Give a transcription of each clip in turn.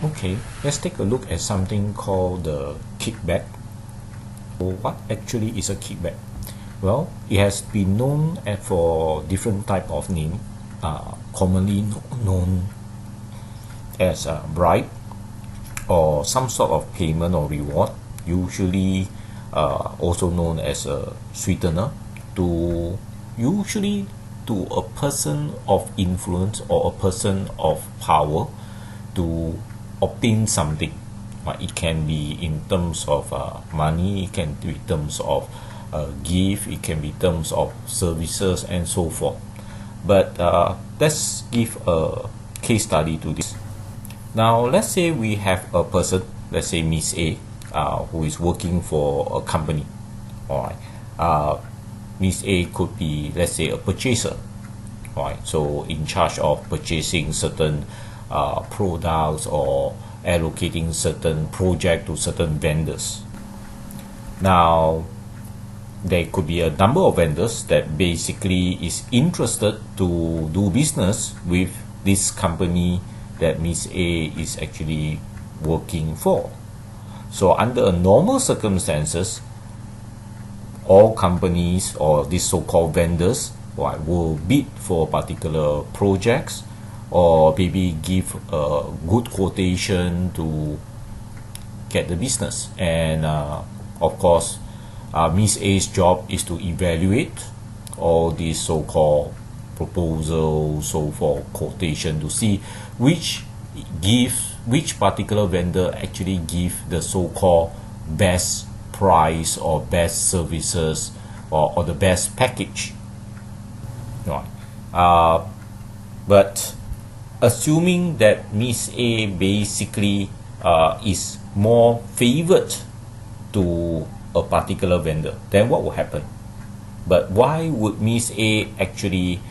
Okay, let's take a look at something called the kickback. So what actually is a kickback? Well, it has been known for different type of name, commonly known as a bribe or some sort of payment or reward, usually also known as a sweetener, to usually to a person of influence or a person of power to obtain something. It can be in terms of money, it can be in terms of gift, it can be in terms of services and so forth. But let's give a case study to this. Now let's say we have a person, let's say Miss A, who is working for a company. Alright, Miss A could be, let's say, a purchaser. Alright, so in charge of purchasing certain products or allocating certain project to certain vendors. Now there could be a number of vendors that basically is interested to do business with this company that Miss A is actually working for. So under a normal circumstances, all companies or these so-called vendors will bid for particular projects or maybe give a good quotation to get the business. And of course, Miss A's job is to evaluate all these so-called proposals, so-called quotation, to see which particular vendor actually give the so-called best price or best services or the best package. Right. But assuming that Miss A basically is more favored to a particular vendor, then what will happen? But why would Miss A actually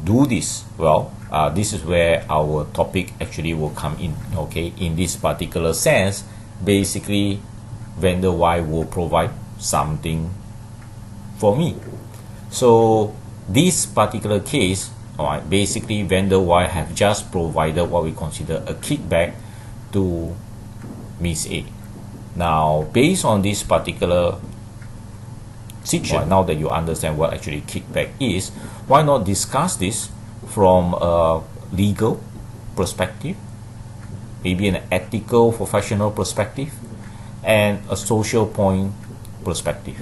do this? Well, this is where our topic actually will come in. Okay, in this particular sense, basically vendor Y will provide something for me. So this particular case, alright, basically vendor Y have just provided what we consider a kickback to Miss A. Now based on this particular situation, now that you understand what actually kickback is, why not discuss this from a legal perspective, maybe an ethical professional perspective, and a social point perspective.